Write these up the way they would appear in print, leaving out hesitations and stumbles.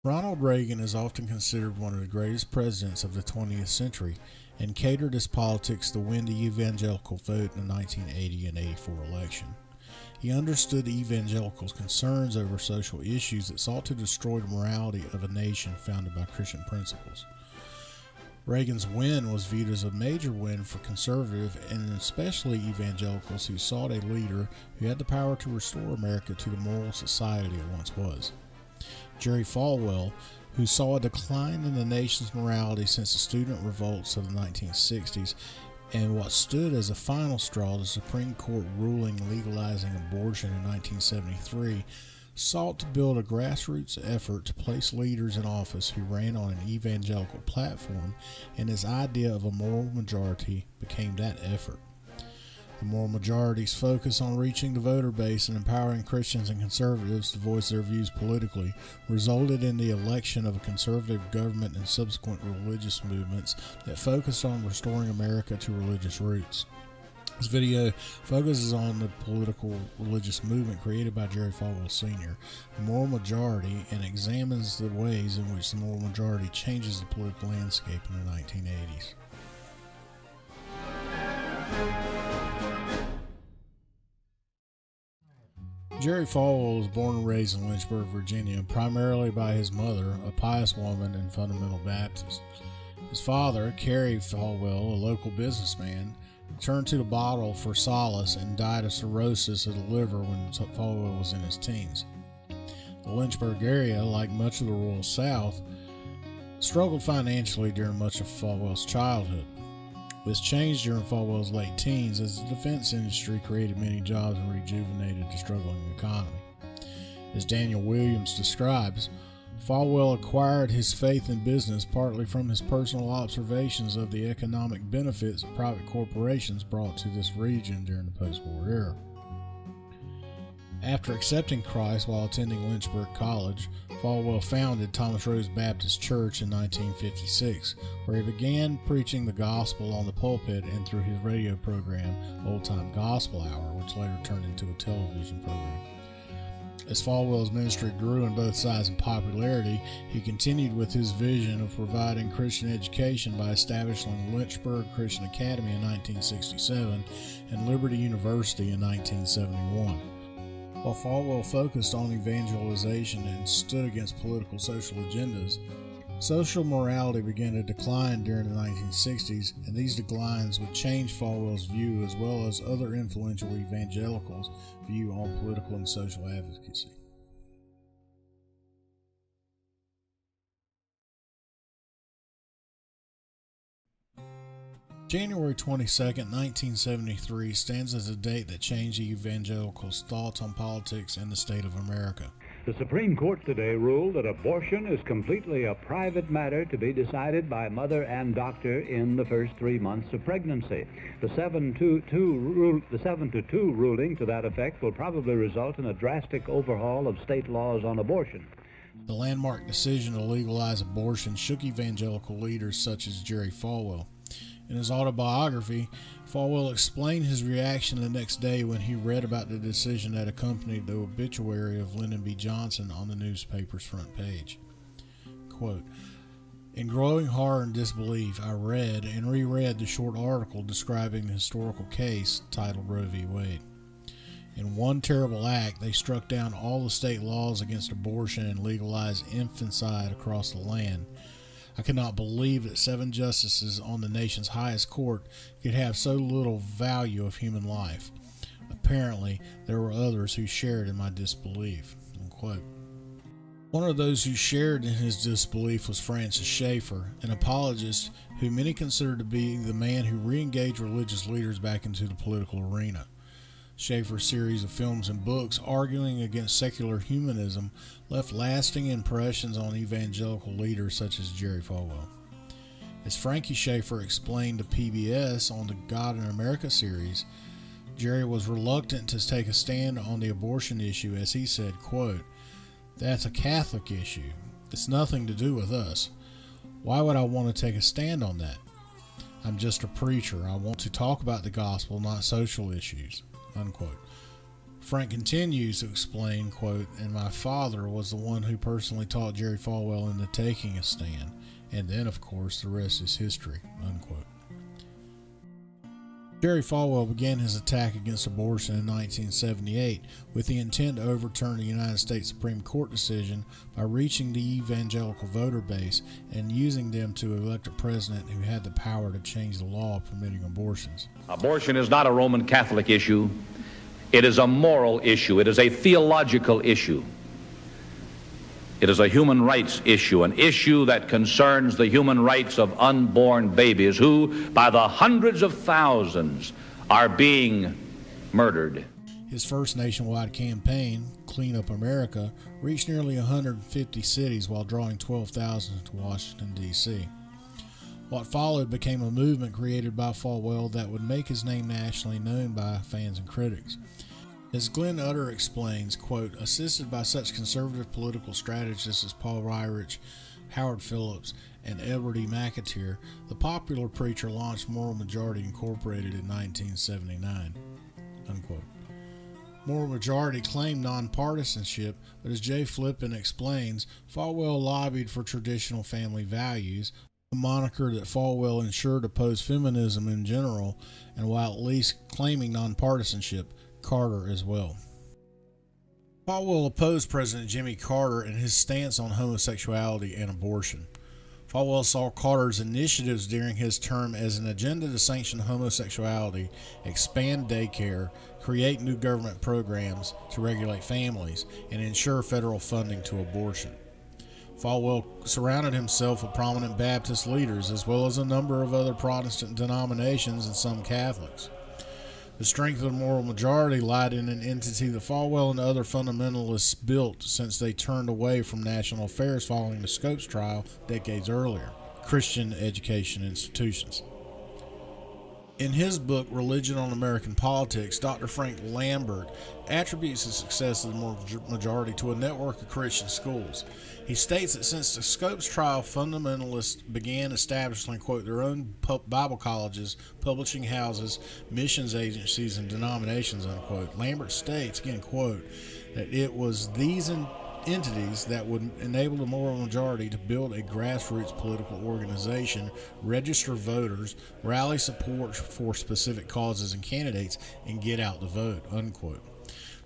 Ronald Reagan is often considered one of the greatest presidents of the 20th century and catered his politics to win the evangelical vote in the 1980 and 84 election. He understood evangelicals' concerns over social issues that sought to destroy the morality of a nation founded by Christian principles. Reagan's win was viewed as a major win for conservative and especially evangelicals who sought a leader who had the power to restore America to the moral society it once was. Jerry Falwell, who saw a decline in the nation's morality since the student revolts of the 1960s, and what stood as a final straw, the Supreme Court ruling legalizing abortion in 1973, sought to build a grassroots effort to place leaders in office who ran on an evangelical platform, and his idea of a moral majority became that effort. The moral majority's focus on reaching the voter base and empowering Christians and conservatives to voice their views politically resulted in the election of a conservative government and subsequent religious movements that focused on restoring America to religious roots. This video focuses on the political religious movement created by Jerry Falwell Sr., the moral majority, and examines the ways in which the moral majority changes the political landscape in the 1980s. Jerry Falwell was born and raised in Lynchburg, Virginia, primarily by his mother, a pious woman and fundamental Baptist. His father, Cary Falwell, a local businessman, turned to the bottle for solace and died of cirrhosis of the liver when Falwell was in his teens. The Lynchburg area, like much of the rural South, struggled financially during much of Falwell's childhood. This changed during Falwell's late teens as the defense industry created many jobs and rejuvenated the struggling economy. As Daniel Williams describes, Falwell acquired his faith in business partly from his personal observations of the economic benefits private corporations brought to this region during the post-war era. After accepting Christ while attending Lynchburg College, Falwell founded Thomas Rose Baptist Church in 1956, where he began preaching the gospel on the pulpit and through his radio program, Old Time Gospel Hour, which later turned into a television program. As Falwell's ministry grew on both sides in popularity, he continued with his vision of providing Christian education by establishing Lynchburg Christian Academy in 1967 and Liberty University in 1971. While Falwell focused on evangelization and stood against political social agendas, social morality began to decline during the 1960s, and these declines would change Falwell's view as well as other influential evangelicals' view on political and social advocacy. January 22, 1973 stands as a date that changed evangelicals' thoughts on politics in the state of America. The Supreme Court today ruled that abortion is completely a private matter to be decided by mother and doctor in the first 3 months of pregnancy. The 7-2 ruling to that effect will probably result in a drastic overhaul of state laws on abortion. The landmark decision to legalize abortion shook evangelical leaders such as Jerry Falwell. In his autobiography, Falwell explained his reaction the next day when he read about the decision that accompanied the obituary of Lyndon B. Johnson on the newspaper's front page. Quote, "In growing horror and disbelief, I read and reread the short article describing the historical case titled Roe v. Wade. In one terrible act, they struck down all the state laws against abortion and legalized infanticide across the land. I could not believe that 7 justices on the nation's highest court could have so little value of human life. Apparently, there were others who shared in my disbelief." Unquote. One of those who shared in his disbelief was Francis Schaeffer, an apologist who many consider to be the man who re-engaged religious leaders back into the political arena. Schaeffer's series of films and books arguing against secular humanism left lasting impressions on evangelical leaders such as Jerry Falwell. As Frankie Schaeffer explained to PBS on the God in America series, Jerry was reluctant to take a stand on the abortion issue as he said, quote, "That's a Catholic issue. It's nothing to do with us. Why would I want to take a stand on that? I'm just a preacher. I want to talk about the gospel, not social issues." Unquote. Frank continues to explain, quote, and my father was the one who personally taught Jerry Falwell into taking a stand, and then, of course, the rest is history, unquote. Jerry Falwell began his attack against abortion in 1978 with the intent to overturn the United States Supreme Court decision by reaching the evangelical voter base and using them to elect a president who had the power to change the law permitting abortions. Abortion is not a Roman Catholic issue. It is a moral issue. It is a theological issue. It is a human rights issue, an issue that concerns the human rights of unborn babies who, by the hundreds of thousands, are being murdered. His first nationwide campaign, Clean Up America, reached nearly 150 cities while drawing 12,000 to Washington, D.C. What followed became a movement created by Falwell that would make his name nationally known by fans and critics. As Glenn Utter explains, quote, assisted by such conservative political strategists as Paul Ryrich, Howard Phillips, and Edward E. McAteer, the popular preacher launched Moral Majority Incorporated in 1979, unquote. Moral Majority claimed nonpartisanship, but as Jay Flippin explains, Falwell lobbied for traditional family values, a moniker that Falwell ensured opposed feminism in general, and while at least claiming nonpartisanship, Carter as well. Falwell opposed President Jimmy Carter and his stance on homosexuality and abortion. Falwell saw Carter's initiatives during his term as an agenda to sanction homosexuality, expand daycare, create new government programs to regulate families, and ensure federal funding to abortion. Falwell surrounded himself with prominent Baptist leaders as well as a number of other Protestant denominations and some Catholics. The strength of the Moral Majority lied in an entity that Falwell and other fundamentalists built since they turned away from national affairs following the Scopes trial decades earlier: Christian education institutions. In his book, Religion on American Politics, Dr. Frank Lambert attributes the success of the Moral Majority to a network of Christian schools. He states that since the Scopes trial, fundamentalists began establishing, quote, their own Bible colleges, publishing houses, missions agencies, and denominations, unquote. Lambert states, again, quote, that it was these entities that would enable the Moral Majority to build a grassroots political organization, register voters, rally support for specific causes and candidates, and get out the vote, unquote.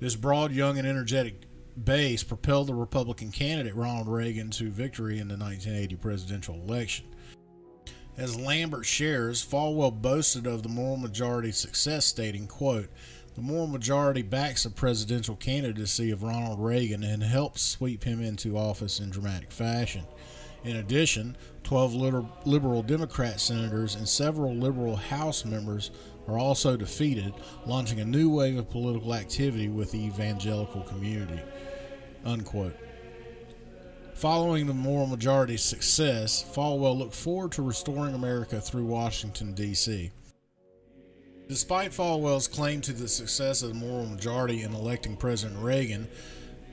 This broad, young, and energetic base propelled the Republican candidate Ronald Reagan to victory in the 1980 presidential election. As Lambert shares, Falwell boasted of the Moral Majority's success, stating, quote, the Moral Majority backs the presidential candidacy of Ronald Reagan and helps sweep him into office in dramatic fashion. In addition, 12 liberal Democrat senators and several liberal House members are also defeated, launching a new wave of political activity with the evangelical community, unquote. Following the Moral Majority's success, Falwell looked forward to restoring America through Washington, D.C. Despite Falwell's claim to the success of the Moral Majority in electing President Reagan,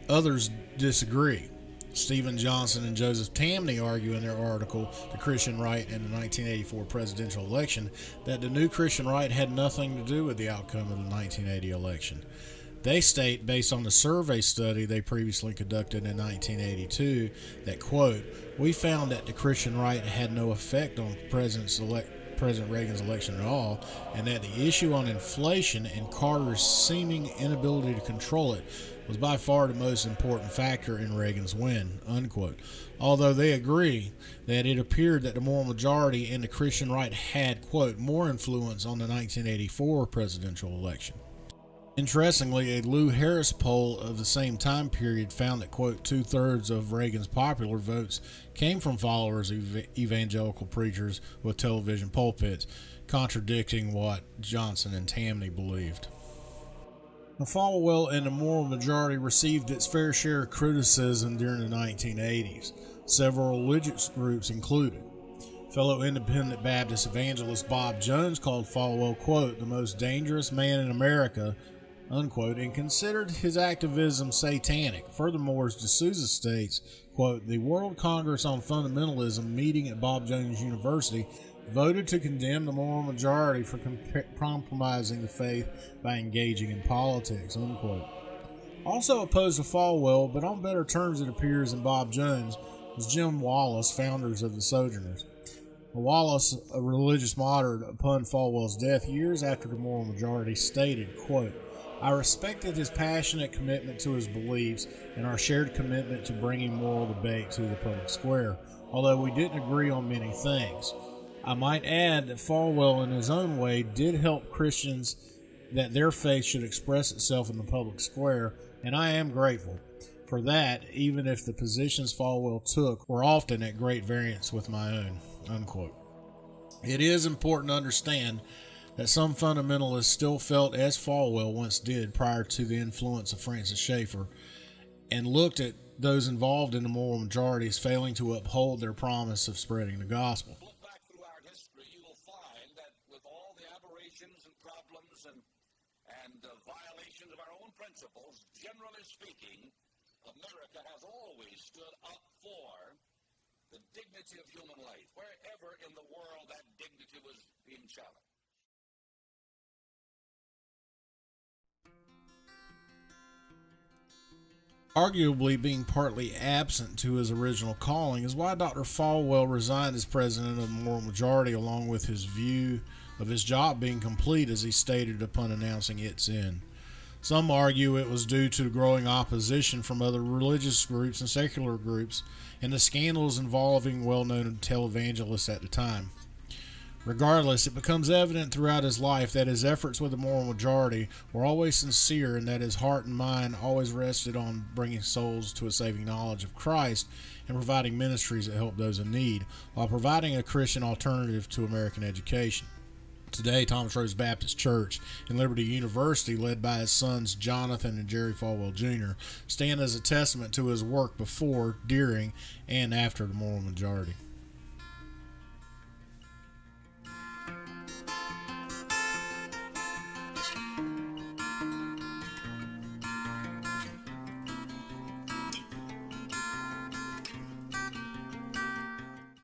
others disagree. Stephen Johnson and Joseph Tamney argue in their article, The Christian Right in the 1984 Presidential Election, that the new Christian Right had nothing to do with the outcome of the 1980 election. They state, based on the survey study they previously conducted in 1982, that, quote, we found that the Christian Right had no effect on President Reagan's election at all, and that the issue on inflation and Carter's seeming inability to control it was by far the most important factor in Reagan's win, unquote. Although they agree that it appeared that the Moral Majority and the Christian Right had, quote, more influence on the 1984 presidential election. Interestingly, a Lou Harris poll of the same time period found that, quote, 2/3 of Reagan's popular votes came from followers of evangelical preachers with television pulpits, contradicting what Johnson and Tamney believed. The Falwell and the Moral Majority received its fair share of criticism during the 1980s, several religious groups included. Fellow independent Baptist evangelist Bob Jones called Falwell, quote, the most dangerous man in America, unquote, and considered his activism satanic. Furthermore, as D'Souza states, quote, the World Congress on Fundamentalism meeting at Bob Jones University voted to condemn the moral majority for compromising the faith by engaging in politics, unquote. Also opposed to Falwell, but on better terms it appears than Bob Jones, was Jim Wallace, founders of the Sojourners. Wallace, a religious moderate, upon Falwell's death years after the moral majority, stated, quote, "I respected his passionate commitment to his beliefs and our shared commitment to bringing moral debate to the public square, although we didn't agree on many things. I might add that Falwell, in his own way, did help Christians that their faith should express itself in the public square, and I am grateful for that, even if the positions Falwell took were often at great variance with my own," unquote. It is important to understand that some fundamentalists still felt as Falwell once did prior to the influence of Francis Schaeffer, and looked at those involved in the moral majority as failing to uphold their promise of spreading the gospel. Look back through our history, you will find that with all the aberrations and problems and violations of our own principles, generally speaking, America has always stood up for the dignity of human life, wherever in the world that dignity was being challenged. Arguably being partly absent to his original calling is why Dr. Falwell resigned as president of the moral majority, along with his view of his job being complete, as he stated upon announcing its end. Some argue it was due to growing opposition from other religious groups and secular groups and the scandals involving well-known televangelists at the time. Regardless, it becomes evident throughout his life that his efforts with the moral majority were always sincere, and that his heart and mind always rested on bringing souls to a saving knowledge of Christ and providing ministries that help those in need, while providing a Christian alternative to American education. Today, Thomas Rose Baptist Church and Liberty University, led by his sons Jonathan and Jerry Falwell Jr., stand as a testament to his work before, during, and after the moral majority.